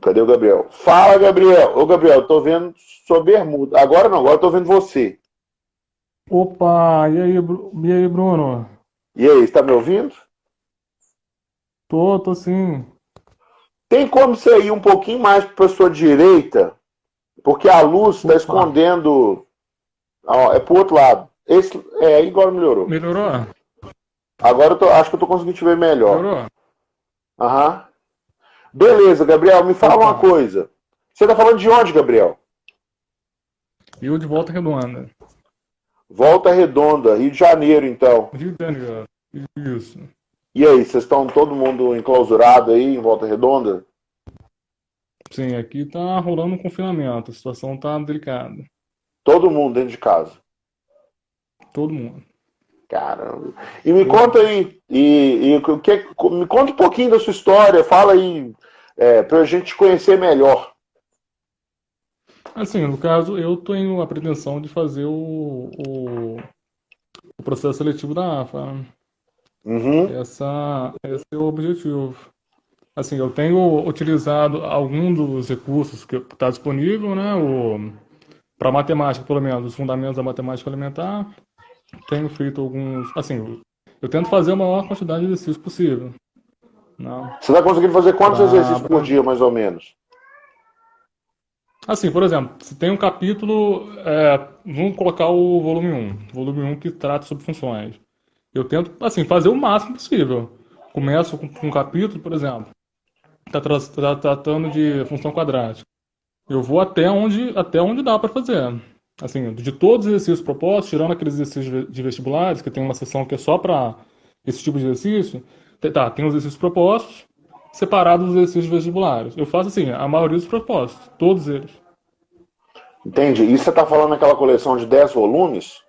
Cadê o Gabriel? Fala, Gabriel. Ô, Gabriel, tô vendo sua bermuda. Agora não, agora eu tô vendo você. Opa, e aí, Bruno? E aí, está me ouvindo? Tô sim. Tem como você ir um pouquinho mais para sua direita? Porque a luz está Opa, escondendo. Ó, é pro outro lado. Agora melhorou. melhorou? Agora acho que eu tô conseguindo te ver melhor. Melhorou? Aham. Beleza, Gabriel, me fala uma Opa, coisa. Você tá falando de onde, Gabriel? e eu de volta redonda. Volta Redonda, Rio de Janeiro, então. Rio de Janeiro. Isso. E aí, vocês estão todo mundo enclausurado aí em Volta Redonda? Sim, aqui tá rolando um confinamento, a situação tá delicada. Todo mundo dentro de casa. Todo mundo. Caramba. E me Todo conta mundo. aí, me conta um pouquinho da sua história, fala aí, pra gente te conhecer melhor. Assim, no caso, eu tenho a pretensão de fazer o processo seletivo da AFA, né? Uhum, Esse é o objetivo. Assim, eu tenho utilizado algum dos recursos que está disponível, né? Para matemática, pelo menos, os fundamentos da matemática elementar. Tenho feito alguns. Assim, eu tento fazer a maior quantidade de exercícios possível, né? você está conseguindo fazer quantos exercícios por Pra... dia, mais ou menos? Assim, por exemplo, se tem um capítulo, vamos colocar o volume um que trata sobre funções. Eu tento, assim, fazer o máximo possível. Começo com um capítulo, por exemplo, está tratando de função quadrática. Eu vou até onde dá para fazer. Assim, de todos os exercícios propostos, tirando aqueles exercícios de vestibulares, que tem uma seção que é só para esse tipo de exercício, tem os exercícios propostos, separados dos exercícios vestibulares. Eu faço assim, a maioria dos propostos, todos eles. Entende? E você está falando daquela coleção de 10 volumes?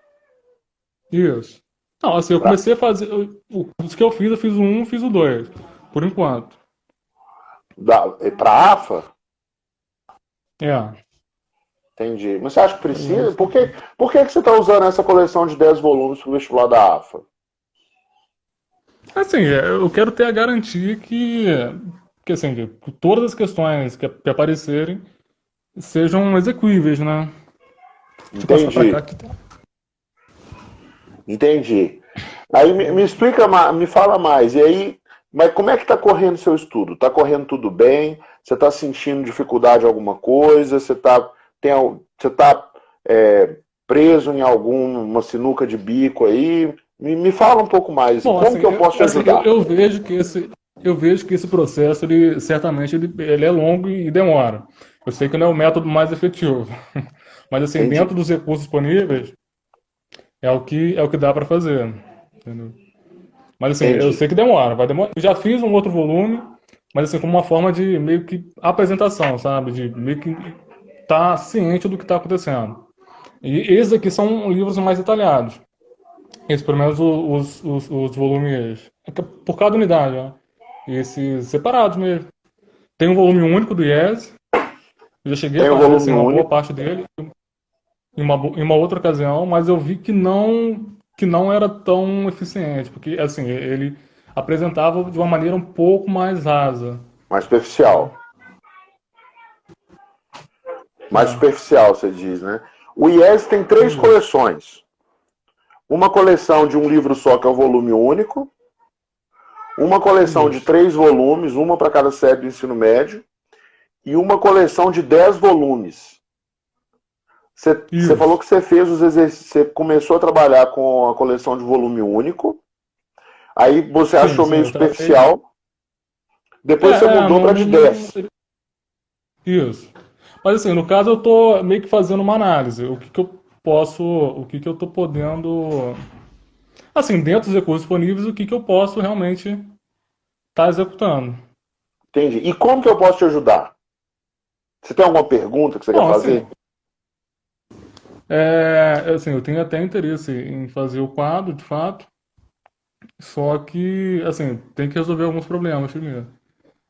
Isso. Não, assim, eu Pra, comecei a fazer. Os que eu fiz o um, fiz o dois, por enquanto. pra AFA? É. Entendi. Mas você acha que É precisa? isso. Por que você está usando essa coleção de 10 volumes para o vestibular da AFA? Assim, eu quero ter a garantia que assim, que todas as questões que aparecerem sejam execuíveis, né? Deixa eu passar pra cá Entendi, aqui. entendi. Aí me explica, me fala mais. E aí, mas como é que está correndo o seu estudo? Está correndo tudo bem? Você está sentindo dificuldade em alguma coisa? Você tá, preso em alguma sinuca de bico aí? Me fala um pouco mais, assim, Bom, como que eu posso te ajudar? eu vejo que esse processo, ele certamente ele é longo e demora. Eu sei que não é o método mais efetivo, mas assim, Entendi, dentro dos recursos disponíveis, é o que dá para fazer, entendeu? Mas assim, eu entendi, sei que demora, vai demorar. Eu já fiz um outro volume, mas assim, como uma forma de meio que apresentação, sabe? De meio que estar ciente do que está acontecendo. E esses aqui são livros mais detalhados. Esses, pelo menos os volumes, por cada unidade, né? Esses separados mesmo. Tem um volume único do IES, eu já cheguei a tem o fazer volume assim, uma boa único. parte dele em uma outra ocasião, mas eu vi que não era tão eficiente, porque assim, ele apresentava de uma maneira um pouco mais rasa, Mais superficial. né? Mais É, superficial, você diz, né? O IES tem três isso, coleções. Uma coleção de um livro só, que é o volume único. Uma coleção de isso, 3 volumes, uma para cada série do ensino médio. E uma coleção de 10 volumes. Você falou isso. que você fez os exercícios, você começou a trabalhar com a coleção de volume único. Aí você Sim, achou sim, meio eu tratei. superficial. Depois você mudou para de Não 10. seria isso. Mas assim, no caso eu tô meio que fazendo uma análise. O que que eu tô podendo, assim, dentro dos recursos disponíveis, o que que eu posso realmente estar executando. Entendi. E como que eu posso te ajudar? Você tem alguma pergunta que você quer Bom, assim, fazer? assim, eu tenho até interesse em fazer o quadro, de fato, só que, assim, tem que resolver alguns problemas primeiro.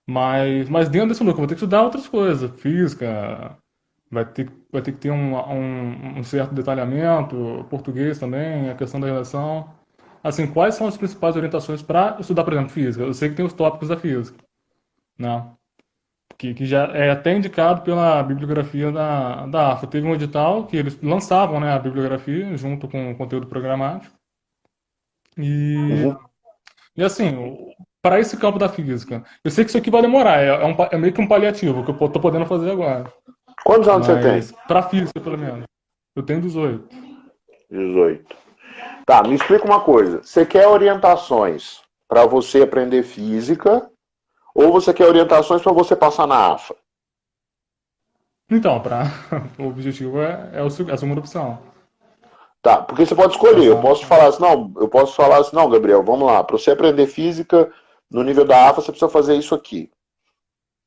Mas dentro desse núcleo, eu vou ter que estudar outras coisas, física, vai ter que ter um certo detalhamento, português também, a questão da relação. Assim, quais são as principais orientações para estudar, por exemplo, física? Eu sei que tem os tópicos da física, né? que já é até indicado pela bibliografia da AFA. Teve um edital que eles lançavam, né, a bibliografia junto com o conteúdo programático. E, Uhum. e assim, para esse campo da física, eu sei que isso aqui vai demorar, é meio que um paliativo que eu estou podendo fazer agora. Quantos anos você tem? Mas para física, pelo menos, eu tenho 18. 18. Tá, me explica uma coisa. Você quer orientações para você aprender física ou você quer orientações para você passar na AFA? Então, o objetivo é a segunda opção. Tá, porque você pode escolher. Eu Passar. posso te falar assim, não, eu posso falar assim, não, Gabriel, vamos lá. Para você aprender física no nível da AFA, você precisa fazer isso aqui.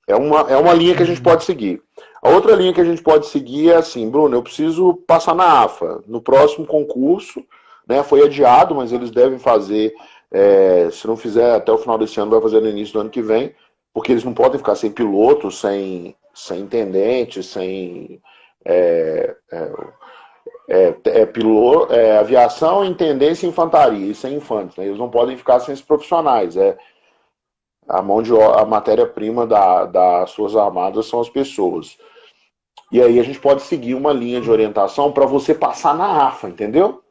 É uma linha que a gente Uhum. pode seguir. A outra linha que a gente pode seguir é assim, Bruno, eu preciso passar na AFA. No próximo concurso, né, foi adiado, mas eles devem fazer, se não fizer até o final desse ano, vai fazer no início do ano que vem, porque eles não podem ficar sem piloto, sem intendente, sem piloto, aviação, intendência e infantaria, e sem infantes. Né? Eles não podem ficar sem esses profissionais. A matéria-prima das Forças Armadas são as pessoas. E aí a gente pode seguir uma linha de orientação para você passar na AFA, entendeu?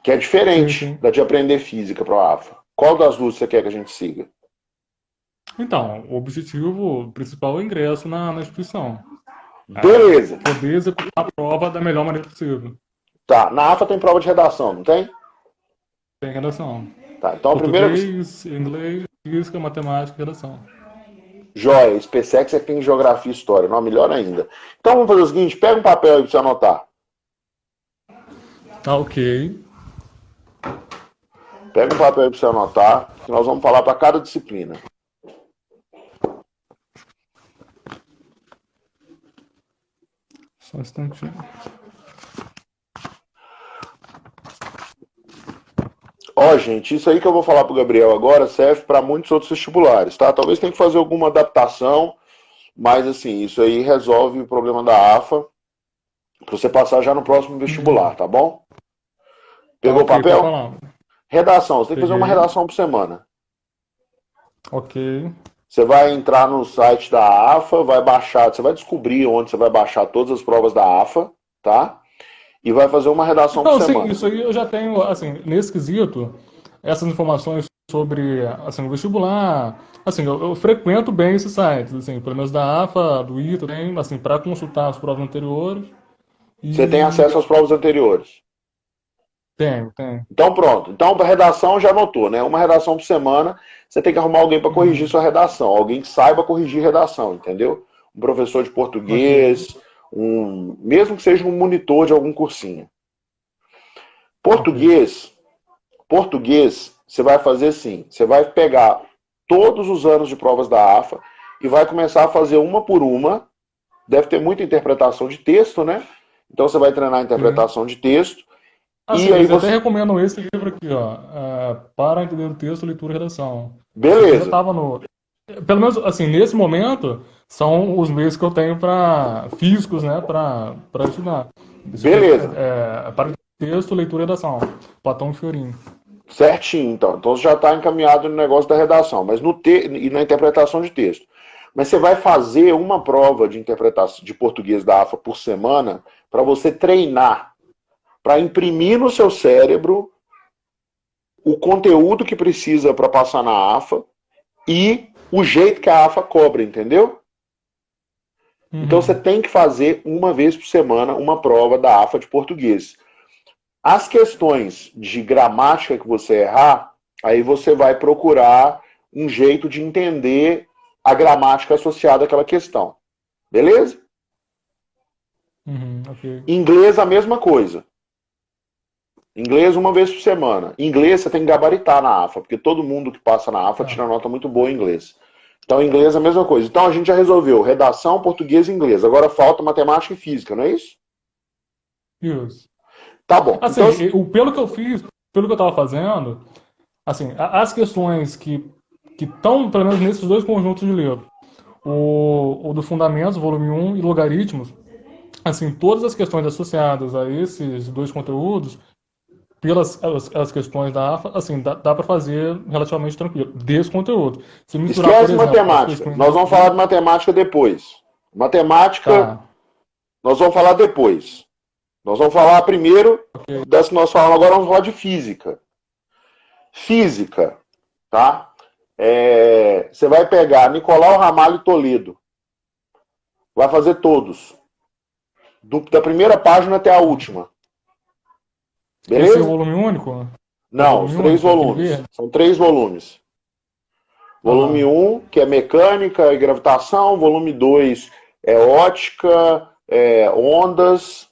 Que é Sim, diferente sim. da de aprender física para a AFA. Qual das duas você quer que a gente siga? Então, o objetivo principal é o ingresso na instituição. Beleza. Poder executar a prova da melhor maneira possível. Tá, na AFA tem prova de redação, não tem? Tem redação. Tá, então a primeira. Português, inglês, física, matemática e redação. Joia, SpaceX é que tem geografia e história, não, melhor ainda. Então vamos fazer o seguinte: pega um papel aí para você anotar. Tá ok. Pega um papel aí para você anotar, que nós vamos falar para cada disciplina. Só um instantinho. Ó, gente, isso aí que eu vou falar pro Gabriel agora serve para muitos outros vestibulares, tá? Talvez tenha que fazer alguma adaptação, mas assim, isso aí resolve o problema da AFA para você passar já no próximo vestibular, tá bom? Tá Pegou o ok, pode papel? falar. Redação, você tem que fazer uma Peguei. redação por semana. Ok. Você vai entrar no site da AFA, vai baixar, você vai descobrir onde você vai baixar todas as provas da AFA, tá? E vai fazer uma redação por Não, sim, semana. isso aí eu já tenho, assim, nesse quesito, essas informações sobre, assim, o vestibular, assim, eu frequento bem esses sites, assim, pelo menos da AFA, do ITA, também, assim, para consultar as provas anteriores, Você tem e acesso às provas anteriores. tenho. Então pronto. Então a redação já anotou, né? Uma redação por semana, você tem que arrumar alguém para corrigir Uhum. sua redação, alguém que saiba corrigir redação, entendeu? Um professor de Ok. português, mesmo que seja um monitor de algum cursinho. Ok. Português, português, você vai fazer assim, você vai pegar todos os anos de provas da AFA e vai começar a fazer uma por uma. Deve ter muita interpretação de texto, né? Então você vai treinar a Sim. interpretação de texto Assim, e aí eles até você, recomendam esse livro aqui, ó, para entender o texto, leitura e redação. Isso aqui já beleza. estava no. Pelo menos, assim, nesse momento, são os meios que eu tenho para físicos, né, para estudar. Isso aqui Beleza. para texto, leitura e redação. Platão e Fiorin. Certinho, então. Então você já está encaminhado no negócio da redação, mas e na interpretação de texto. Mas você vai fazer uma prova de interpretação de português da AFA por semana para você treinar, para imprimir no seu cérebro o conteúdo que precisa para passar na AFA e o jeito que a AFA cobra, entendeu? Então você Uhum. tem que fazer uma vez por semana uma prova da AFA de português. As questões de gramática que você errar, aí você vai procurar um jeito de entender a gramática associada àquela questão. Beleza? Uhum. Ok. Inglês, a mesma coisa. Inglês uma vez por semana. Inglês você tem que gabaritar na AFA, porque todo mundo que passa na AFA Tá. tira nota muito boa em inglês. Então, inglês é a mesma coisa. Então, a gente já resolveu redação, português e inglês. Agora falta matemática e física, não é isso? Isso. Tá bom. Assim, Então, pelo que eu fiz, pelo que eu estava fazendo, assim, as questões que estão, pelo menos nesses dois conjuntos de livro, o do Fundamentos, volume um e Logaritmos, assim, todas as questões associadas a esses dois conteúdos pelas as questões da AFA, assim, dá para fazer relativamente tranquilo, desse conteúdo. Se misturar, por Esquece exemplo, as matemática. questões Nós vamos falar de matemática depois. Matemática, tá, nós vamos falar depois. Nós vamos falar primeiro ok. das que nós falamos agora, vamos falar de física. Física, tá? Você vai pegar Nicolau Ramalho Toledo. Vai fazer todos. Da primeira página até a última. Esse é o Beleza? volume único? É o Não, os volume 3 único, aquele volumes. verde? São 3 volumes. Volume Aham. 1, que é mecânica e gravitação. Volume 2 é ótica, ondas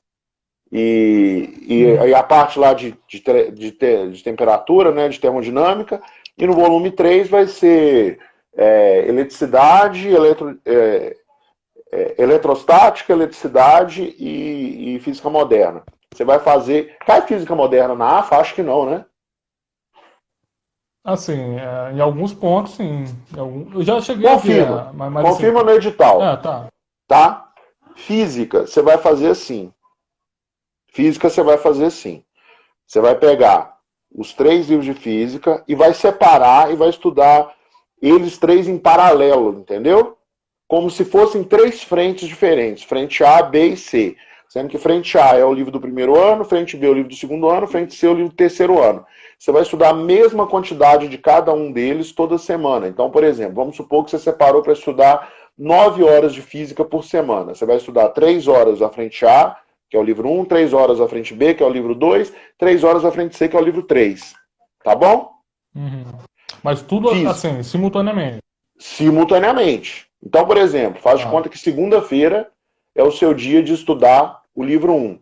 e a parte lá de temperatura, né, de termodinâmica. E no volume 3 vai ser eletricidade, eletrostática, eletricidade e física moderna. Você vai fazer. Cai física moderna na AFA? Acho que não, né? Assim, em alguns pontos, sim. Eu já cheguei a ver, Confirma. mas assim. Confirma no edital. Tá. Tá? Física, você vai fazer assim. Física, você vai fazer assim. Você vai pegar os 3 livros de física e vai separar e vai estudar eles 3 em paralelo, entendeu? Como se fossem 3 frentes diferentes. Frente A, B e C. Sendo que frente A é o livro do primeiro ano, frente B é o livro do segundo ano, frente C é o livro do terceiro ano. Você vai estudar a mesma quantidade de cada um deles toda semana. Então, por exemplo, vamos supor que você separou para estudar 9 horas de física por semana. Você vai estudar 3 horas à frente A, que é o livro 1, 3 horas à frente B, que é o livro 2, 3 horas à frente C, que é o livro 3. Tá bom? Uhum. Mas tudo Física. assim, simultaneamente. Simultaneamente. Então, por exemplo, faz de Tá. conta que segunda-feira é o seu dia de estudar o livro 1.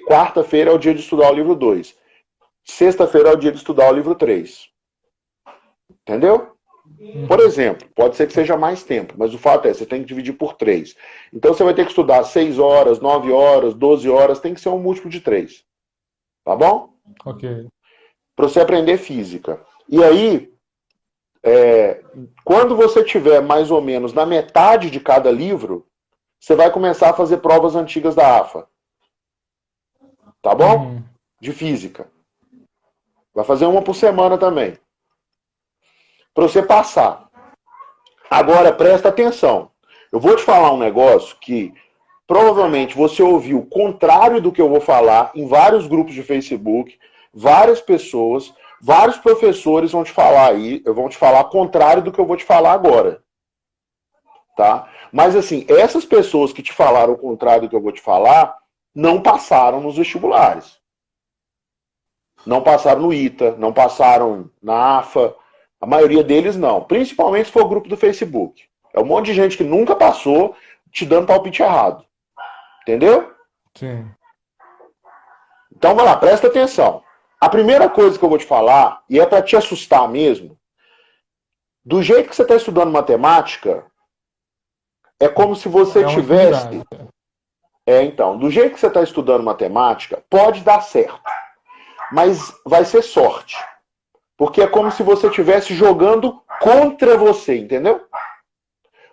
Quarta-feira é o dia de estudar o livro 2. Sexta-feira é o dia de estudar o livro 3. Entendeu? Por exemplo, pode ser que seja mais tempo, mas o fato é, você tem que dividir por 3. Então você vai ter que estudar 6 horas, 9 horas, 12 horas, tem que ser um múltiplo de 3. Tá bom? Ok. Para você aprender física. E aí, quando você tiver mais ou menos na metade de cada livro, você vai começar a fazer provas antigas da AFA. Tá bom? Uhum. De física. Vai fazer uma por semana também. Para você passar. Agora, presta atenção. Eu vou te falar um negócio que provavelmente você ouviu o contrário do que eu vou falar em vários grupos de Facebook, várias pessoas, vários professores vão te falar aí, vão te falar contrário do que eu vou te falar agora. Tá? Mas assim, essas pessoas que te falaram o contrário do que eu vou te falar, não passaram nos vestibulares. Não passaram no ITA, não passaram na AFA. A maioria deles não. Principalmente se for o grupo do Facebook. É um monte de gente que nunca passou te dando palpite errado. Entendeu? Sim. Então vai lá, presta atenção. A primeira coisa que eu vou te falar, e é para te assustar mesmo, do jeito que você está estudando matemática, é como se você É uma tivesse. infinidade. Então, do jeito que você está estudando matemática, pode dar certo. Mas vai ser sorte. Porque é como se você estivesse jogando contra você, entendeu?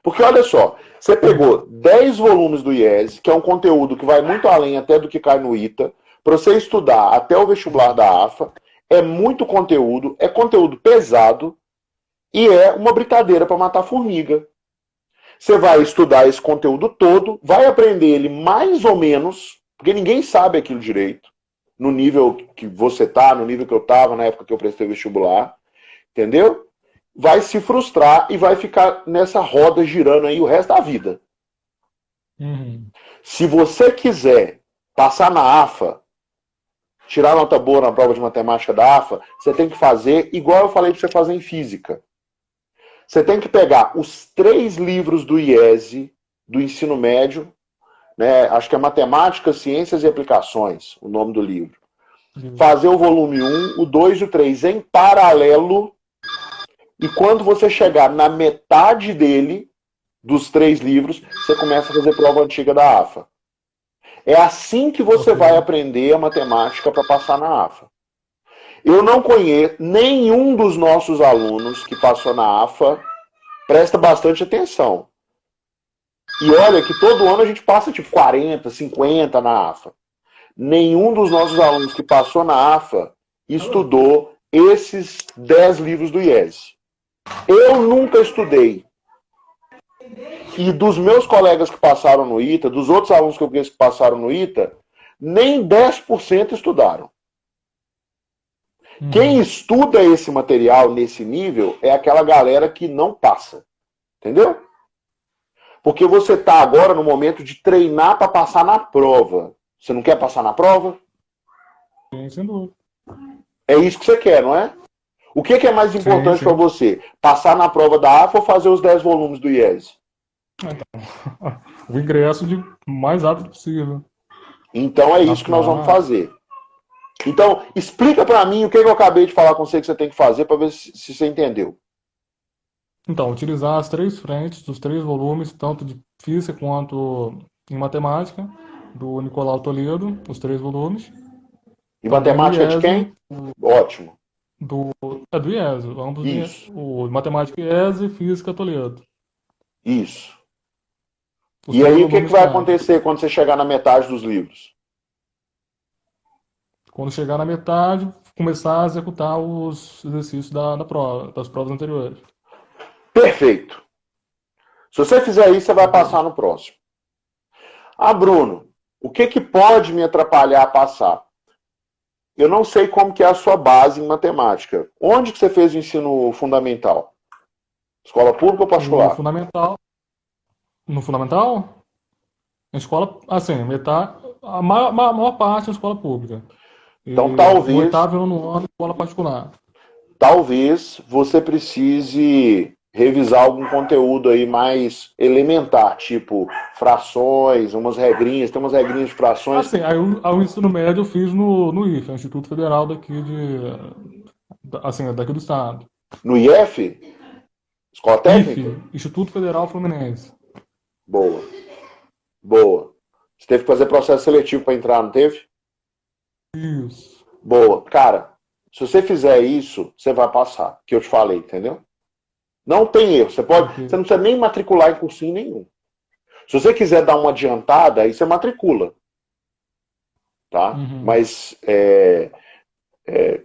Porque olha só, você pegou 10 volumes do IES, que é um conteúdo que vai muito além até do que cai no ITA, para você estudar até o vestibular da AFA, é muito conteúdo, é conteúdo pesado e é uma britadeira para matar formiga. Você vai estudar esse conteúdo todo, vai aprender ele mais ou menos, porque ninguém sabe aquilo direito, no nível que você tá, no nível que eu estava na época que eu prestei vestibular, entendeu? Vai se frustrar e vai ficar nessa roda girando aí o resto da vida. Uhum. Se você quiser passar na AFA, tirar nota boa na prova de matemática da AFA, você tem que fazer igual eu falei para você fazer em física. Você tem que pegar os 3 livros do IESE, do ensino médio, né? Acho que é Matemática, Ciências e Aplicações, o nome do livro. Fazer o volume 1, o 2 e o 3 em paralelo. E quando você chegar na metade dele, dos 3 livros, você começa a fazer prova antiga da AFA. É assim que você vai aprender a matemática para passar na AFA. Eu não conheço nenhum dos nossos alunos que passou na AFA, presta bastante atenção. E olha que todo ano a gente passa tipo 40, 50 na AFA. Nenhum dos nossos alunos que passou na AFA estudou esses 10 livros do IES. Eu nunca estudei. E dos meus colegas que passaram no ITA, dos outros alunos que eu conheço que passaram no ITA, nem 10% estudaram. Quem estuda esse material nesse nível é aquela galera que não passa. Entendeu? Porque você está agora no momento de treinar para passar na prova. Você não quer passar na prova? Sim, sem dúvida. É isso que você quer, não é? O que é mais importante para você? Passar na prova da AFA ou fazer os 10 volumes do IES? Então, o ingresso de mais rápido possível. Então é isso que nós vamos fazer. Então, explica para mim o que eu acabei de falar com você que você tem que fazer para ver se você entendeu. Então, utilizar as 3 frentes dos 3 volumes, tanto de física quanto em matemática, do Nicolau Toledo, os 3 volumes. E matemática de quem? Ótimo. Do IES, ambos isso. O matemática IES e física Toledo. Isso. E aí o que vai acontecer quando você chegar na metade dos livros? Quando chegar na metade, começar a executar os exercícios da prova, das provas anteriores. Perfeito. Se você fizer isso, você vai passar no próximo. Ah, Bruno, o que pode me atrapalhar a passar? Eu não sei como que é a sua base em matemática. Onde que você fez o ensino fundamental? Escola pública ou particular? No fundamental? Na escola, assim, a maior parte é escola pública. Então, talvez... No oitavo e nono ano, escola particular. Talvez você precise revisar algum conteúdo aí mais elementar, tipo frações, umas regrinhas, tem umas regrinhas de frações. Assim, aí o ensino médio eu fiz no IFE, Instituto Federal daqui daqui do estado. No IF? Escola Técnica? IFE, Instituto Federal Fluminense. Boa. Boa. Você teve que fazer processo seletivo para entrar, não teve? Isso. Boa. Cara, se você fizer isso, você vai passar, que eu te falei, entendeu? Não tem erro. Você não precisa nem matricular em cursinho nenhum. Se você quiser dar uma adiantada, aí você matricula. Tá? Mas e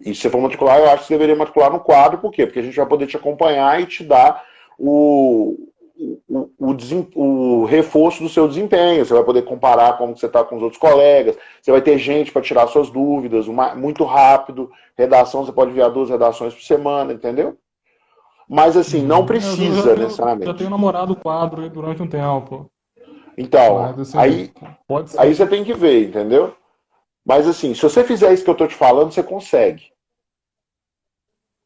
se você for matricular, eu acho que você deveria matricular no quadro. Por quê? Porque a gente vai poder te acompanhar e te dar o reforço do seu desempenho. Você vai poder comparar como você está com os outros colegas. Você vai ter gente para tirar suas dúvidas muito rápido. Redação, você pode enviar 2 redações por semana, entendeu? Mas assim, não precisa necessariamente. Já tenho namorado o quadro aí durante um tempo. Então, mas, assim, aí você tem que ver, entendeu? Mas assim, se você fizer isso que eu tô te falando, você consegue.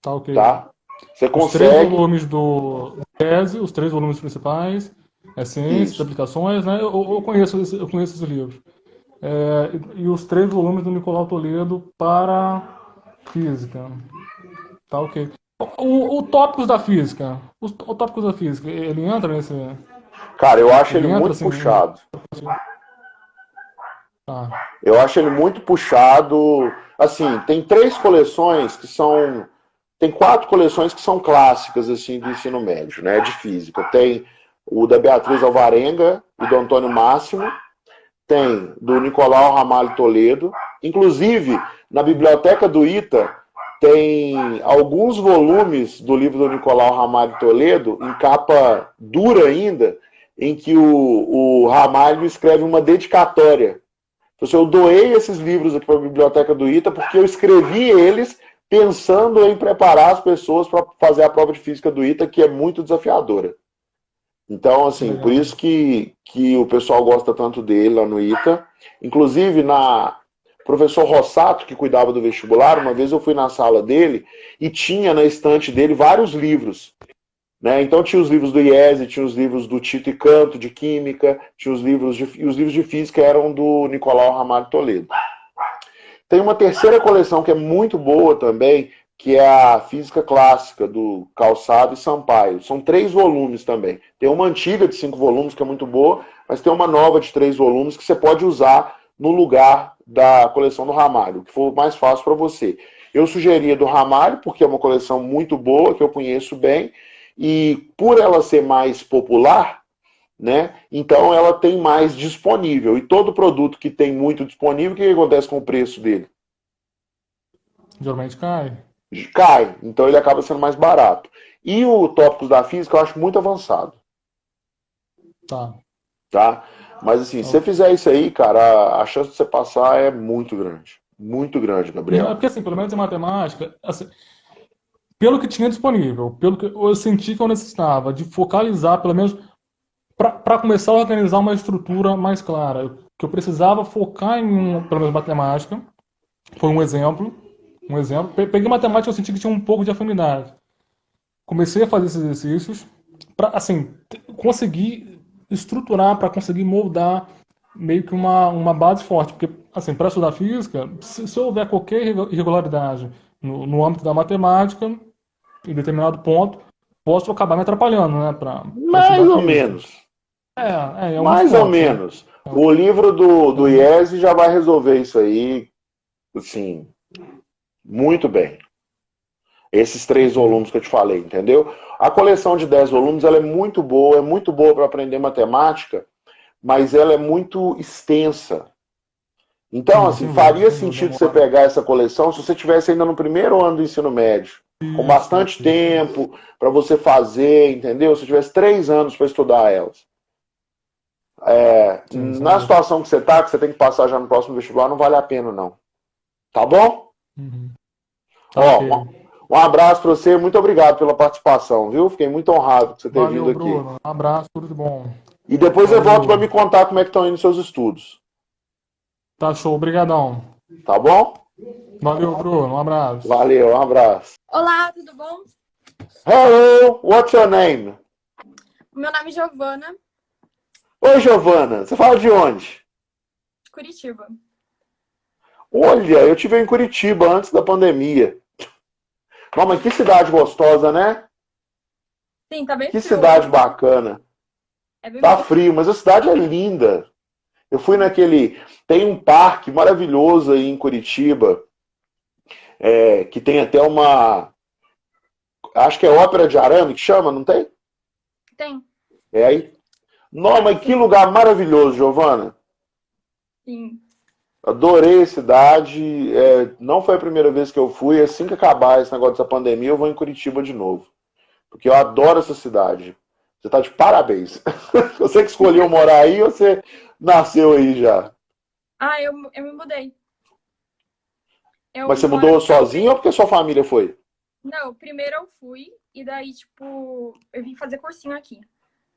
Tá ok. Tá? Você consegue. Os 3 volumes do tese, os 3 volumes principais, ciências, aplicações, né? Eu conheço esse livro. E os 3 volumes do Nicolau Toledo para física. Tá ok. O tópicos da física. O tópicos da física, ele entra nesse. Cara, eu acho ele muito puxado. Eu acho ele muito puxado. Assim, tem 3 coleções que são. Tem 4 coleções que são clássicas assim, do ensino médio, né, de física. Tem o da Beatriz Alvarenga e do Antônio Máximo. Tem do Nicolau Ramalho Toledo. Inclusive, na biblioteca do ITA, tem alguns volumes do livro do Nicolau Ramalho Toledo, em capa dura ainda, em que o Ramalho escreve uma dedicatória. Então, eu doei esses livros aqui para a biblioteca do ITA porque eu escrevi eles pensando em preparar as pessoas para fazer a prova de física do ITA, que é muito desafiadora. Então, assim, por isso que o pessoal gosta tanto dele lá no ITA. Inclusive, o professor Rossato, que cuidava do vestibular, uma vez eu fui na sala dele e tinha na estante dele vários livros. Né? Então tinha os livros do IES, tinha os livros do Tito e Canto, de Química, tinha os livros de Física eram do Nicolau Ramalho Toledo. Tem uma terceira coleção que é muito boa também, que é a Física Clássica, do Calçado e Sampaio. São 3 volumes também. Tem uma antiga de 5 volumes, que é muito boa, mas tem uma nova de 3 volumes que você pode usar no lugar da coleção do Ramalho, o que for mais fácil para você. Eu sugeria do Ramalho, porque é uma coleção muito boa, que eu conheço bem, e por ela ser mais popular, né, então ela tem mais disponível. E todo produto que tem muito disponível, o que acontece com o preço dele? Geralmente cai. Cai, então ele acaba sendo mais barato. E o Tópicos da Física eu acho muito avançado, Tá. tá? Mas assim, se você Ok. fizer isso aí, cara, a chance de você passar é muito grande. Muito grande, Não, é Gabriel. porque, assim, pelo menos em matemática, assim, pelo que tinha disponível, pelo que eu senti que eu necessitava, de focalizar, pelo menos, para começar a organizar uma estrutura mais clara, que eu precisava focar em, pelo menos, matemática, foi um exemplo. Um exemplo. Peguei matemática, eu senti que tinha um pouco de afinidade. Comecei a fazer esses exercícios para, assim, conseguir estruturar, para conseguir moldar meio que uma base forte. Porque, assim, para estudar física, se houver qualquer irregularidade no âmbito da matemática, em determinado ponto, posso acabar me atrapalhando, né, para Mais estudar ou física. menos. Em alguns Mais ou pontos, né? menos. O livro do Então, IESE já vai resolver isso aí, assim, muito bem. Esses três ok. volumes que eu te falei, entendeu? A coleção de 10 volumes ela é muito boa para aprender matemática, mas ela é muito extensa. Então, Sim, assim, faria sem dúvida, sentido você demora. pegar essa coleção se você estivesse ainda no primeiro ano do ensino médio, com bastante Isso. tempo para você fazer, entendeu? Se tivesse 3 anos para estudar elas. Sim, sem Na dúvida. situação que você está, que você tem que passar já no próximo vestibular, não vale a pena, não. Tá bom? Uhum. Tá ok. Ó, um abraço para você, muito obrigado pela participação, viu? Fiquei muito honrado por você ter Valeu, vindo aqui. Bruno. Um abraço, tudo de bom. E depois eu volto para Valeu. me contar como é que estão indo seus estudos. Tá show, obrigadão. Tá bom? Valeu, Bruno. Um abraço. Valeu, um abraço. Olá, tudo bom? Hello, what's your name? Meu nome é Giovana, Oi, Giovana, você fala de onde? de Curitiba. Olha, eu estive em Curitiba antes da pandemia. Não, mas que cidade gostosa, né? Sim, tá bem Que frio hoje. cidade bacana. É bem Tá bonito. frio, mas a cidade é linda. Eu fui naquele. Tem um parque maravilhoso aí em Curitiba, que tem até uma. Acho que é Ópera de Arame que chama, não tem? Tem, É aí. Não, mas que lugar maravilhoso, Giovana. sim. Adorei a cidade. Não foi a primeira vez que eu fui. Assim que acabar esse negócio dessa pandemia, eu vou em Curitiba de novo. Porque eu adoro essa cidade. Você tá de parabéns. Você que escolheu morar aí ou você nasceu aí já? Ah, eu me mudei. Eu Mas você moro mudou sozinho ou atualmente. porque sua família foi? Não, primeiro eu fui e daí, tipo, eu vim fazer cursinho aqui.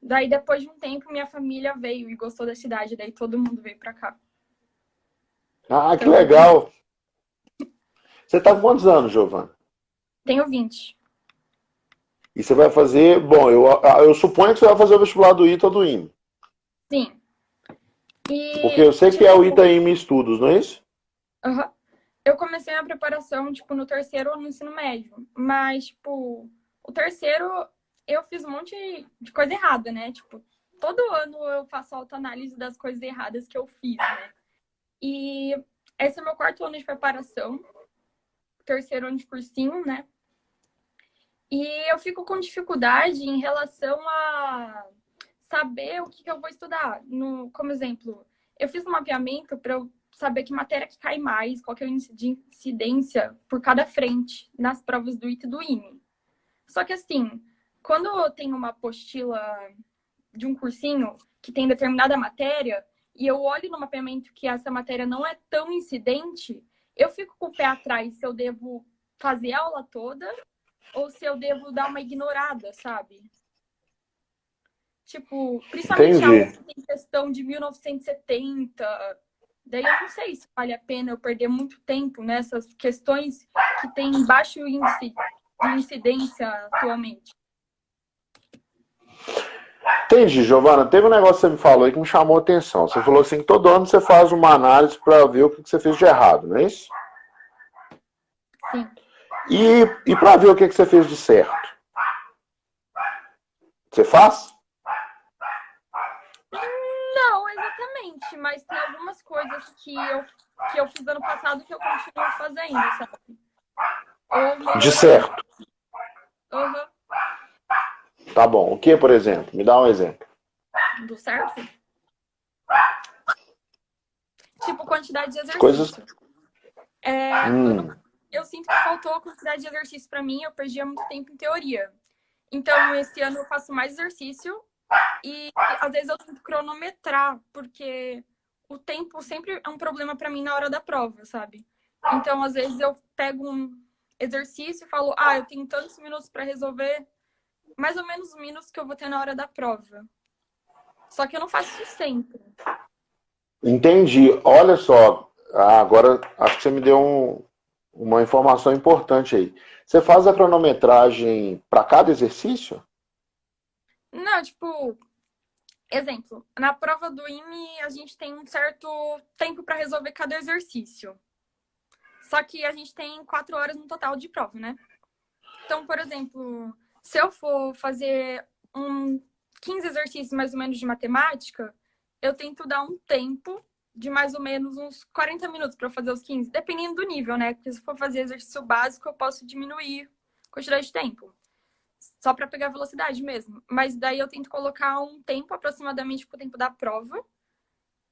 Daí, depois de um tempo, minha família veio e gostou da cidade, daí todo mundo veio pra cá. Ah, que Então, eu vim. legal. Você tá com quantos anos, Giovana? Tenho 20. E você vai fazer. Bom, eu suponho que você vai fazer o vestibular do ITA ou do IME. Sim. Porque E, eu sei que é o tipo, ITA IME Estudos, não é isso? aham. Eu comecei a preparação, tipo, no terceiro ano do ensino médio. Mas, tipo, o terceiro eu fiz um monte de coisa errada, né? Tipo, todo ano eu faço autoanálise das coisas erradas que eu fiz, né? E esse é meu quarto ano de preparação, terceiro ano de cursinho, né? E eu fico com dificuldade em relação a saber o que eu vou estudar. Como exemplo, eu fiz um mapeamento para eu saber que matéria que cai mais, qual que é o índice de incidência por cada frente nas provas do ITA e do IME. Só que assim, quando eu tenho uma apostila de um cursinho que tem determinada matéria e eu olho no mapeamento que essa matéria não é tão incidente, eu fico com o pé atrás se eu devo fazer a aula toda ou se eu devo dar uma ignorada, sabe? Tipo, principalmente aulas Entendi. que tem questão de 1970. Daí eu não sei se vale a pena eu perder muito tempo nessas questões que têm baixo índice de incidência atualmente. Entendi, Giovana. Teve um negócio que você me falou aí que me chamou a atenção. Você falou assim que todo ano você faz uma análise para ver o que você fez de errado, não é isso? Sim. E para ver o que você fez de certo. Você faz? Não, exatamente, mas tem algumas coisas que eu fiz ano passado que eu continuo fazendo, sabe? Ou De melhorando. certo. Uhum. Tá bom. O que, por exemplo? Me dá um exemplo. Do certo? Tipo, quantidade de As coisas. exercício. É, Hum, eu sinto que faltou a quantidade de exercício para mim, eu perdia muito tempo em teoria. Então, esse ano eu faço mais exercício e às vezes eu tento cronometrar, porque o tempo sempre é um problema para mim na hora da prova, sabe? Então, às vezes eu pego um exercício e falo, eu tenho tantos minutos para resolver, mais ou menos os minutos que eu vou ter na hora da prova. Só que eu não faço isso sempre. Entendi. Olha só, agora acho que você me deu uma informação importante aí. Você faz a cronometragem para cada exercício? Não, tipo, exemplo, na prova do IME a gente tem um certo tempo para resolver cada exercício. Só que a gente tem 4 horas no total de prova, né? Então, por exemplo, se eu for fazer 15 exercícios mais ou menos de matemática, eu tento dar um tempo de mais ou menos uns 40 minutos para fazer os 15, dependendo do nível, né? Porque se for fazer exercício básico, eu posso diminuir a quantidade de tempo. Só para pegar velocidade mesmo. Mas daí eu tento colocar um tempo aproximadamente pro tempo da prova.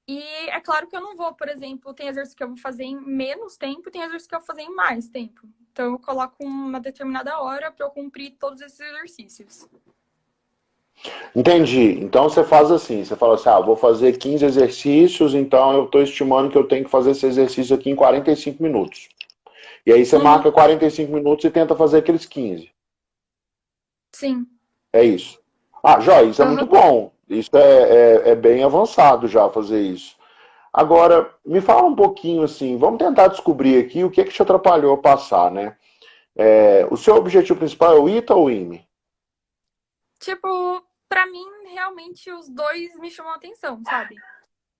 E é claro que eu não vou, por exemplo, tem exercício que eu vou fazer em menos tempo, tem exercício que eu vou fazer em mais tempo. Então eu coloco uma determinada hora para eu cumprir todos esses exercícios. Entendi. Então você faz assim, você fala assim, vou fazer 15 exercícios, então eu estou estimando que eu tenho que fazer esse exercício aqui em 45 minutos. E aí você marca 45 minutos e tenta fazer aqueles 15. Sim. É isso. Jóia, isso é muito bom. Isso é bem avançado já fazer isso. Agora, me fala um pouquinho assim, vamos tentar descobrir aqui o que te atrapalhou a passar, né? O seu objetivo principal é o ITA ou o IME? Tipo, pra mim, realmente, os dois me chamam a atenção, sabe?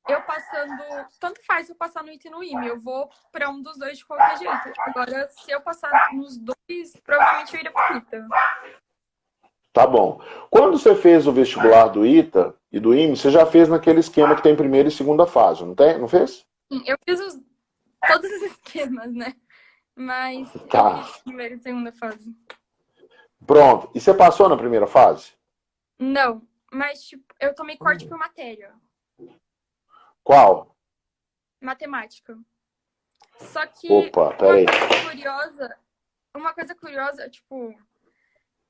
Eu passando... Tanto faz eu passar no ITA e no IME. Eu vou pra um dos dois de qualquer jeito. Agora, se eu passar nos dois, provavelmente eu iria pro ITA. Tá bom. Quando você fez o vestibular do ITA e do IME, você já fez naquele esquema que tem primeira e segunda fase, não tem? Não fez? Sim, eu fiz todos os esquemas, né? Mas Tá. eu fiz primeira e segunda fase. Pronto. E você passou na primeira fase? Não, mas tipo, eu tomei corte por matéria. Qual? Matemática. Só que Opa, peraí. uma coisa curiosa, tipo,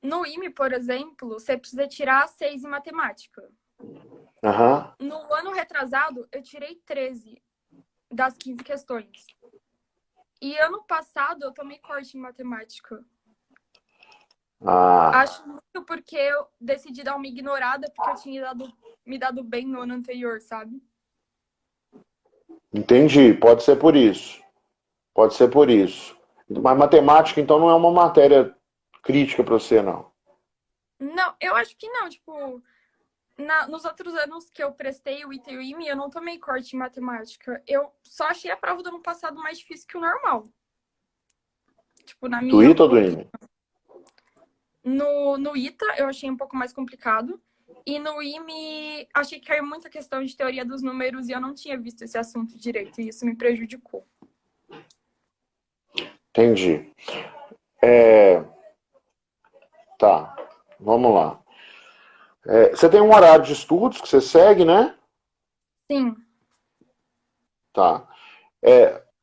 no IME, por exemplo, você precisa tirar 6 em matemática. Aham. No ano retrasado, eu tirei 13 das 15 questões. E ano passado, eu tomei corte em matemática. Acho muito porque eu decidi dar uma ignorada, porque eu tinha me dado bem no ano anterior, sabe? Entendi. Pode ser por isso. Pode ser por isso. Mas matemática, então, não é uma matéria crítica para você, não? Não, eu acho que não. Tipo, nos outros anos que eu prestei o ITA e o IME, eu não tomei corte em matemática. Eu só achei a prova do ano passado mais difícil que o normal. Tipo, na minha Do ITA ou do IME? No ITA, eu achei um pouco mais complicado. E no IME, achei que caiu muita questão de teoria dos números e eu não tinha visto esse assunto direito. E isso me prejudicou. Entendi. Tá, vamos lá. Você tem um horário de estudos que você segue, né? Sim. Tá.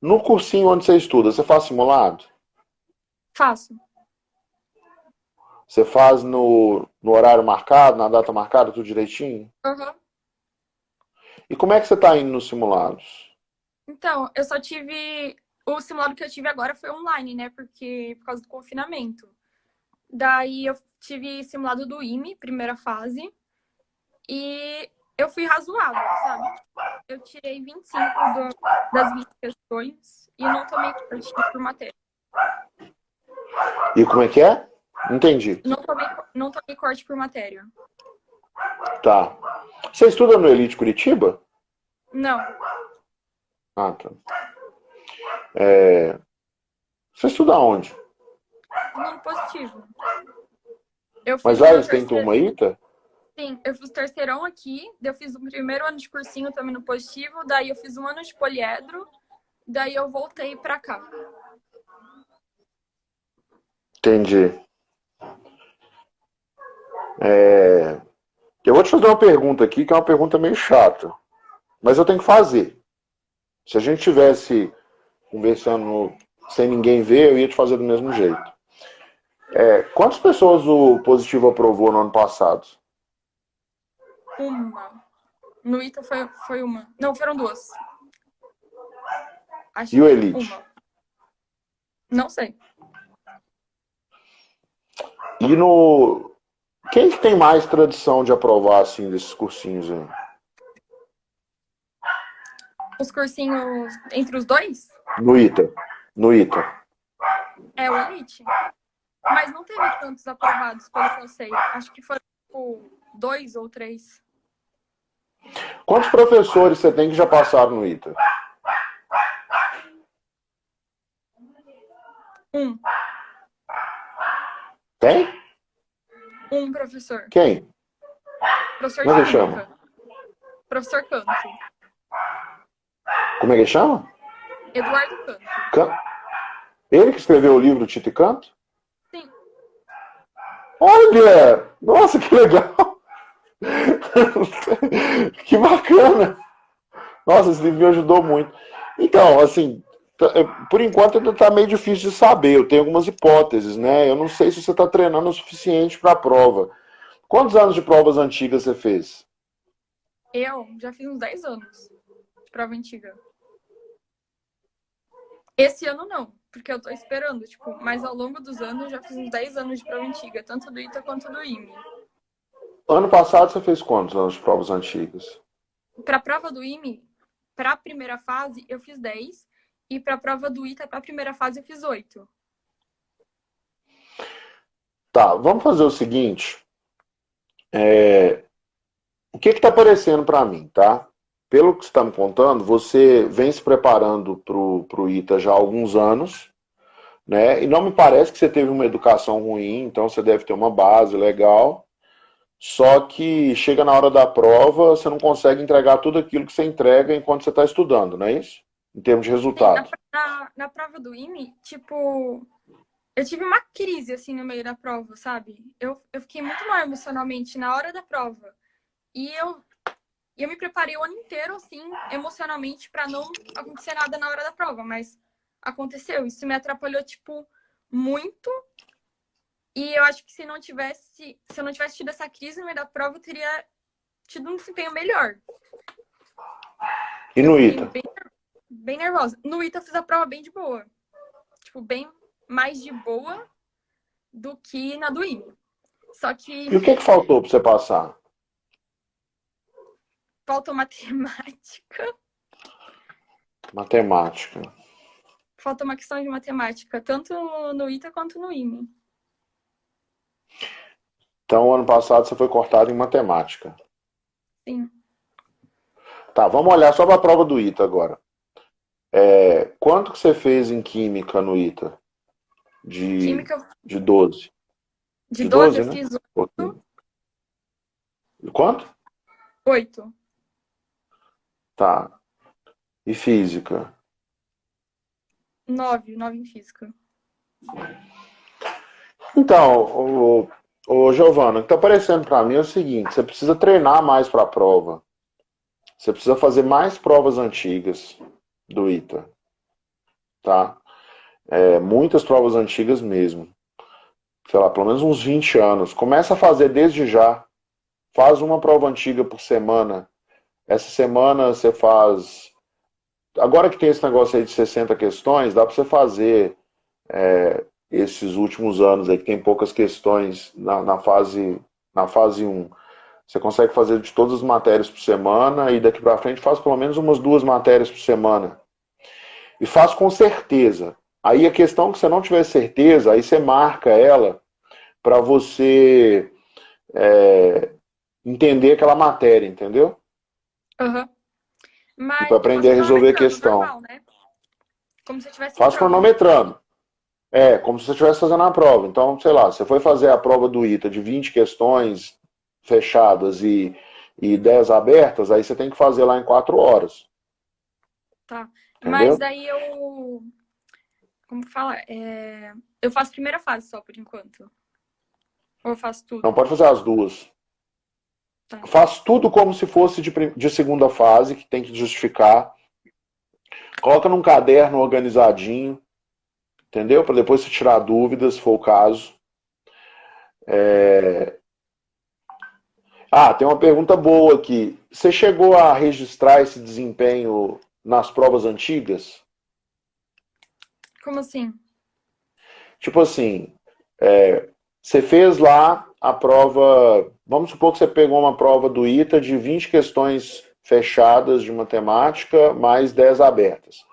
No cursinho onde você estuda, você faz simulado? Faço. Você faz no horário marcado, na data marcada, tudo direitinho? Uhum. E como é que você está indo nos simulados? Então, eu só tive... O simulado que eu tive agora foi online, né? Por causa do confinamento. Daí eu tive simulado do IME, primeira fase. E eu fui razoável, sabe? Eu tirei 25 das 20 questões e não tomei corte por matéria. E como é que é? Entendi. Não tomei corte por matéria. Tá. Você estuda no Elite Curitiba? Não. Ah, tá. Você estuda onde? No positivo. Mas lá eles têm turma ITA? Sim, eu fiz terceirão aqui, daí eu fiz o primeiro ano de cursinho também no positivo, daí eu fiz um ano de poliedro, daí eu voltei pra cá. Entendi. Eu vou te fazer uma pergunta aqui, que é uma pergunta meio chata. Mas eu tenho que fazer. Se a gente tivesse conversando sem ninguém ver, eu ia te fazer do mesmo jeito. Quantas pessoas o Positivo aprovou no ano passado? Uma. No ITA foi uma. Não, foram duas. Acho E o que Elite? uma. Não sei. E no... Quem que tem mais tradição de aprovar, assim, desses cursinhos aí? Os cursinhos entre os dois? No ITA. No ITA. É o Elite. Mas não teve tantos aprovados, pelo que eu sei. Acho que foram, tipo, 2 ou 3. Quantos professores você tem que já passaram no ITA? Um. Tem? Um professor. Quem? Professor Como é de que chama? química. Professor Canto. Como é que chama? Eduardo Canto. Ele que escreveu o livro Tito e Canto? Sim. Olha! Nossa, que legal! Que bacana! Nossa, esse livro me ajudou muito. Então, assim, por enquanto ainda está meio difícil de saber. Eu tenho algumas hipóteses, né? Eu não sei se você está treinando o suficiente para a prova. Quantos anos de provas antigas você fez? Eu já fiz uns 10 anos de prova antiga. Esse ano não, porque eu tô esperando, tipo, mas ao longo dos anos eu já fiz uns 10 anos de prova antiga, tanto do ITA quanto do IME. Ano passado você fez quantos anos de provas antigas? Para a prova do IME, para a primeira fase, eu fiz 10. E para a prova do ITA, para a primeira fase, eu fiz 8. Tá, vamos fazer o seguinte. O que está aparecendo para mim, tá? Pelo que você está me contando, você vem se preparando para o ITA já há alguns anos, né? E não me parece que você teve uma educação ruim, então você deve ter uma base legal. Só que chega na hora da prova, você não consegue entregar tudo aquilo que você entrega enquanto você está estudando, não é isso? Em termos de Sim, resultado. na prova do IME, tipo, eu tive uma crise, assim, no meio da prova, sabe? Eu fiquei muito mal emocionalmente na hora da prova. E eu me preparei o ano inteiro, assim, emocionalmente, para não acontecer nada na hora da prova. Mas aconteceu. Isso me atrapalhou, tipo, muito. E eu acho que se eu não tivesse tido essa crise no meio da prova, eu teria tido um desempenho melhor. E Eu no fiquei ITA? bem nervosa. No ITA eu fiz a prova bem de boa. Tipo, bem mais de boa do que na do IME. Só que E o que faltou para você passar? faltou matemática. Matemática. Faltou uma questão de matemática, tanto no ITA quanto no IME. Então, ano passado você foi cortado em matemática. Sim. Tá, vamos olhar só para a prova do ITA agora. Quanto que você fez em química no ITA? Química, De 12? de De 12 eu né? fiz Quanto? 8. Tá. E física? 9 em física. Então, Giovana, o que está aparecendo para mim é o seguinte: você precisa treinar mais para a prova. Você precisa fazer mais provas antigas do ITA. Tá? Muitas provas antigas mesmo. Sei lá, pelo menos uns 20 anos. Começa a fazer desde já. Faz uma prova antiga por semana. Essa semana você faz... Agora que tem esse negócio aí de 60 questões, dá para você fazer esses últimos anos aí, que tem poucas questões na fase 1. Você consegue fazer de todas as matérias por semana e daqui para frente faz pelo menos umas 2 matérias por semana. E faz com certeza. Aí a questão que você não tiver certeza, aí você marca ela para você entender aquela matéria, entendeu? Uhum. Mas E para aprender a resolver a questão. normal, né? Como se eu tivesse Faz prova. cronometrando. Como se você estivesse fazendo a prova. Então, sei lá, você foi fazer a prova do ITA de 20 questões fechadas e 10 abertas, aí você tem que fazer lá em 4 horas. Tá. Entendeu? Mas daí eu... Como fala? Eu faço a primeira fase só, por enquanto. Ou eu faço tudo? Não, pode fazer as duas. Tá. Faz tudo como se fosse de segunda fase, que tem que justificar. Coloca num caderno organizadinho. entendeu? Para depois você tirar dúvidas, se for o caso. Ah, tem uma pergunta boa aqui. Você chegou a registrar esse desempenho nas provas antigas? Como assim? Tipo assim, você fez lá a prova. Vamos supor que você pegou uma prova do ITA de 20 questões fechadas de matemática, mais 10 abertas.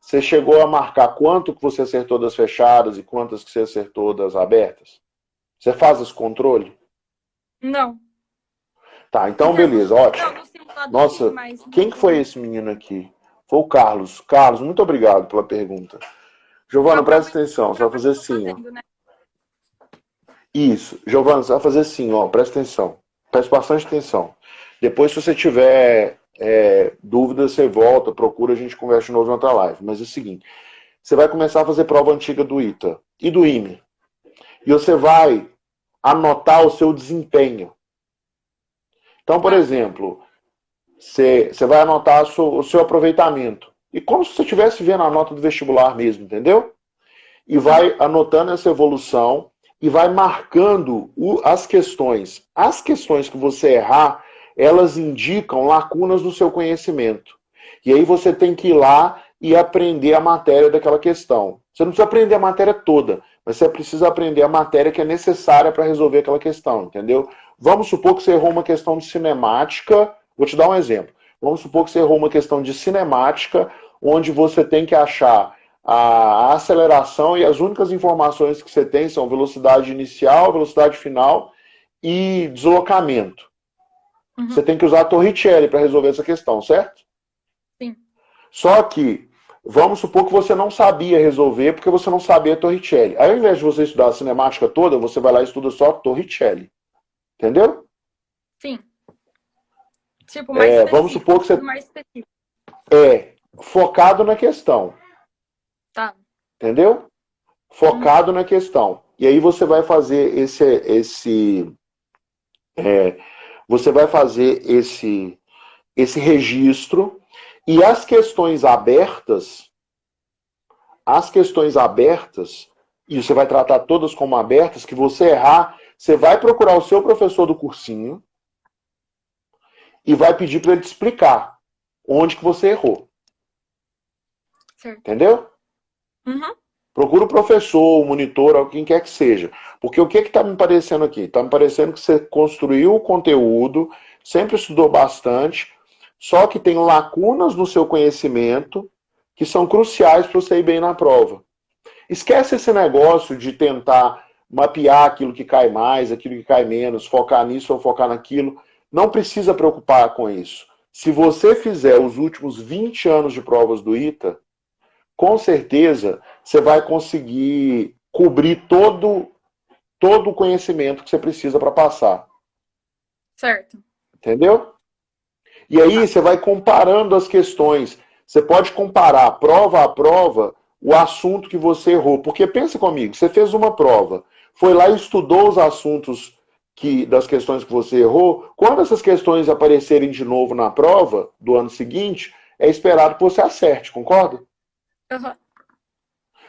Você chegou a marcar quanto que você acertou das fechadas e quantas que você acertou das abertas? Você faz esse controle? Não. Tá, então Em termos... beleza, ótimo. Não, no simulado sim, Nossa, mas... quem que foi esse menino aqui? Foi o Carlos. Carlos, muito obrigado pela pergunta. Giovana, A prova, presta atenção, a você vai prova fazer que eu tô assim, ó. fazendo, né? Isso, Giovana, você vai fazer assim, ó, presta atenção. Presta bastante atenção. Depois, se você tiver dúvida, você volta, procura, a gente conversa de novo em outra live. Mas é o seguinte, você vai começar a fazer prova antiga do ITA e do IME. E você vai anotar o seu desempenho. Então, por Tá. exemplo, você vai anotar o seu aproveitamento. E como se você estivesse vendo a nota do vestibular mesmo, entendeu? E vai anotando essa evolução e vai marcando as questões. As questões que você errar, elas indicam lacunas no seu conhecimento. E aí você tem que ir lá e aprender a matéria daquela questão. Você não precisa aprender a matéria toda, mas você precisa aprender a matéria que é necessária para resolver aquela questão, entendeu? Vamos supor que você errou uma questão de cinemática. Vou te dar um exemplo. Vamos supor que você errou uma questão de cinemática, onde você tem que achar a aceleração e as únicas informações que você tem são velocidade inicial, velocidade final e deslocamento. Uhum. Você tem que usar a Torricelli para resolver essa questão, certo? Sim. Só que, vamos supor que você não sabia resolver porque você não sabia a Torricelli. Aí, ao invés de você estudar a cinemática toda, você vai lá e estuda só a Torricelli. Entendeu? Sim. Tipo, mais específico. Vamos supor que você mais específico. focado na questão. Tá. Entendeu? Focado na questão. E aí você vai fazer você vai fazer esse registro e as questões abertas, e você vai tratar todas como abertas, que você errar, você vai procurar o seu professor do cursinho e vai pedir para ele te explicar onde que você errou. Certo. Entendeu? Uhum. Procura o professor, o monitor, ou quem quer que seja. Porque o que está me parecendo aqui? Está me parecendo que você construiu o conteúdo, sempre estudou bastante, só que tem lacunas no seu conhecimento que são cruciais para você ir bem na prova. Esquece esse negócio de tentar mapear aquilo que cai mais, aquilo que cai menos, focar nisso ou focar naquilo. Não precisa preocupar com isso. Se você fizer os últimos 20 anos de provas do ITA, com certeza você vai conseguir cobrir todo o conhecimento que você precisa para passar. Certo. Entendeu? E aí você vai comparando as questões. Você pode comparar prova a prova o assunto que você errou. Porque pensa comigo, você fez uma prova, foi lá e estudou os assuntos das questões que você errou. Quando essas questões aparecerem de novo na prova do ano seguinte, é esperado que você acerte, concorda? Uhum.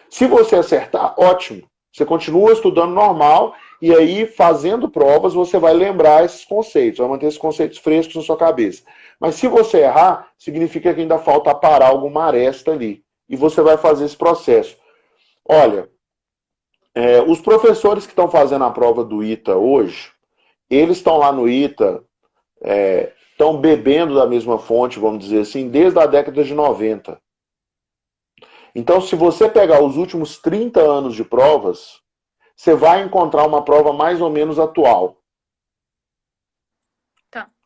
Se você acertar, ótimo. Você continua estudando normal e aí, fazendo provas, você vai lembrar esses conceitos, vai manter esses conceitos frescos na sua cabeça. Mas se você errar, significa que ainda falta aparar alguma aresta ali. E você vai fazer esse processo. Olha, os professores que estão fazendo a prova do ITA hoje, eles estão lá no ITA, estão bebendo da mesma fonte, vamos dizer assim, desde a década de 90. Então, se você pegar os últimos 30 anos de provas, você vai encontrar uma prova mais ou menos atual.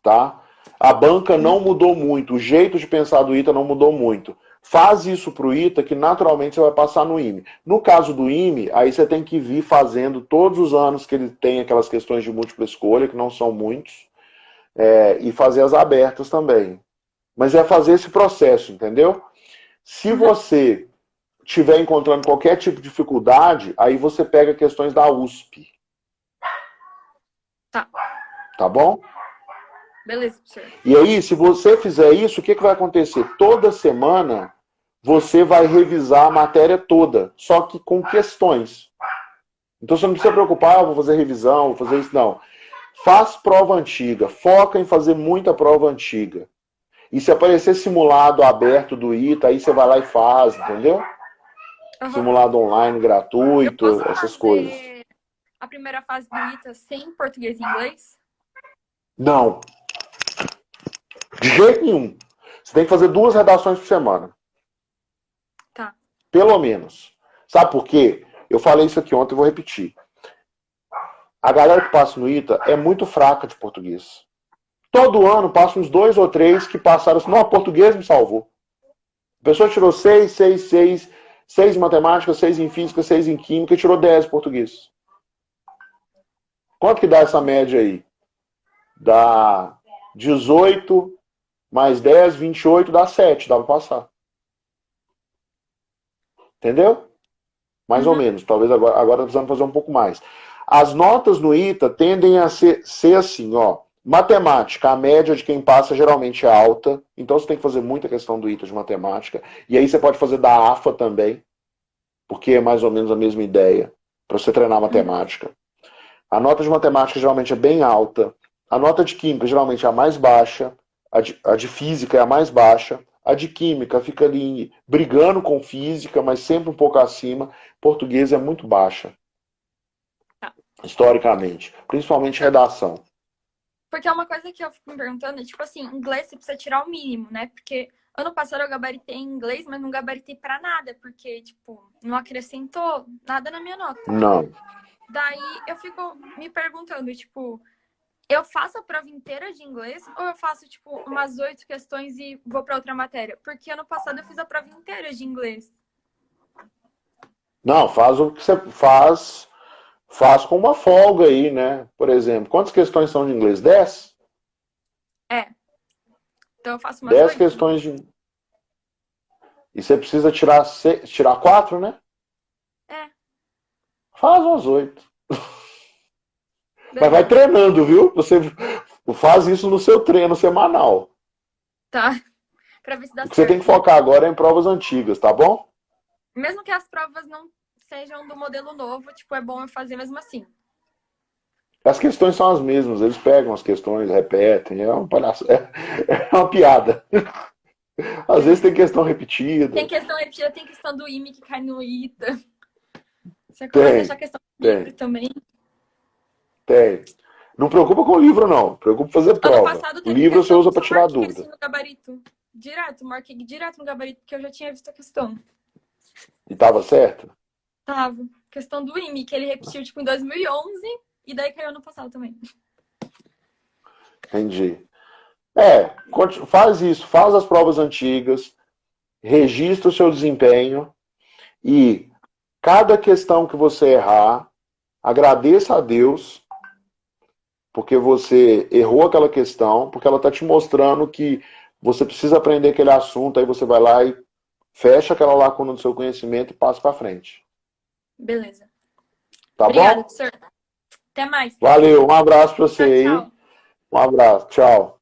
Tá? A banca não mudou muito, o jeito de pensar do ITA não mudou muito. Faz isso para o ITA que naturalmente você vai passar no IME. No caso do IME, aí você tem que vir fazendo todos os anos que ele tem aquelas questões de múltipla escolha, que não são muitos, e fazer as abertas também. Mas é fazer esse processo, entendeu? Se você estiver encontrando qualquer tipo de dificuldade, aí você pega questões da USP. Tá bom? Beleza, professor. E aí, se você fizer isso, o que vai acontecer? Toda semana você vai revisar a matéria toda, só que com questões. Então você não precisa preocupar, vou fazer revisão, vou fazer isso, não. Faz prova antiga, foca em fazer muita prova antiga. E se aparecer simulado aberto do ITA, aí você vai lá e faz, entendeu? Aham. Simulado online Eu gratuito, posso essas fazer coisas. a primeira fase do ITA sem português e inglês? Não, de jeito nenhum. Você tem que fazer 2 redações por semana. Tá. Pelo menos. Sabe por quê? Eu falei isso aqui ontem e vou repetir. A galera que passa no ITA é muito fraca de português. Todo ano passa uns 2 ou 3 que passaram assim, não, português me salvou. A pessoa tirou 6, 6, 6, 6 em matemática, 6 em física, 6 em química e tirou 10 em português. Quanto que dá essa média aí? Dá 18 mais 10, 28, dá 7, dá pra passar. Entendeu? Mais ou menos. Talvez agora precisamos fazer um pouco mais. As notas no ITA tendem a ser assim, ó. Matemática, a média de quem passa geralmente é alta. Então você tem que fazer muita questão do ITA de matemática. E aí você pode fazer da AFA também, porque é mais ou menos a mesma ideia, para você treinar matemática. A nota de matemática geralmente é bem alta. A nota de química geralmente é a mais baixa. A de física é a mais baixa. A de química fica ali brigando com física, mas sempre um pouco acima. Português é muito baixa, Tá. historicamente. Principalmente redação. Porque é uma coisa que eu fico me perguntando, tipo assim, inglês você precisa tirar o mínimo, né? Porque ano passado eu gabaritei em inglês, mas não gabaritei pra nada, porque, tipo, não acrescentou nada na minha nota. Não. Daí eu fico me perguntando, tipo, eu faço a prova inteira de inglês ou eu faço, tipo, umas 8 questões e vou pra outra matéria? Porque ano passado eu fiz a prova inteira de inglês. Não, faz o que você faz. Faz com uma folga aí, né? Por exemplo, quantas questões são de inglês? 10? É. Então eu faço umas 10 8. questões de. E você precisa tirar 4, né? É. Faz umas 8. Mas vai Beleza. treinando, viu? Você faz isso no seu treino semanal. Tá. Pra ver se dá O que você tem certo. que focar agora é em provas antigas, tá bom? Mesmo que as provas não sejam do modelo novo, tipo, é bom eu fazer mesmo assim. As questões são as mesmas, eles pegam as questões, repetem, é um palhaço, é uma piada. Às vezes tem questão repetida. Tem questão repetida, tem questão do IME que cai no ITA. Você começa a achar questão do livro também. Tem. Não preocupa com o livro, não. Preocupa em fazer Ano prova. passado O teve livro você questão, usa só para tirar marquei dúvida. assim no gabarito. Direto, marquei direto no gabarito, porque eu já tinha visto a questão. E tava certo? Tava. Questão do IME, que ele repetiu, tipo, em 2011, e daí caiu ano passado também. Entendi. Faz isso, faz as provas antigas, registra o seu desempenho e cada questão que você errar, agradeça a Deus porque você errou aquela questão, porque ela está te mostrando que você precisa aprender aquele assunto, aí você vai lá e fecha aquela lacuna do seu conhecimento e passa para frente. Beleza. Tá Obrigada, bom? professor. Até mais. Valeu, um abraço para você Tchau, aí. tchau. Um abraço, tchau.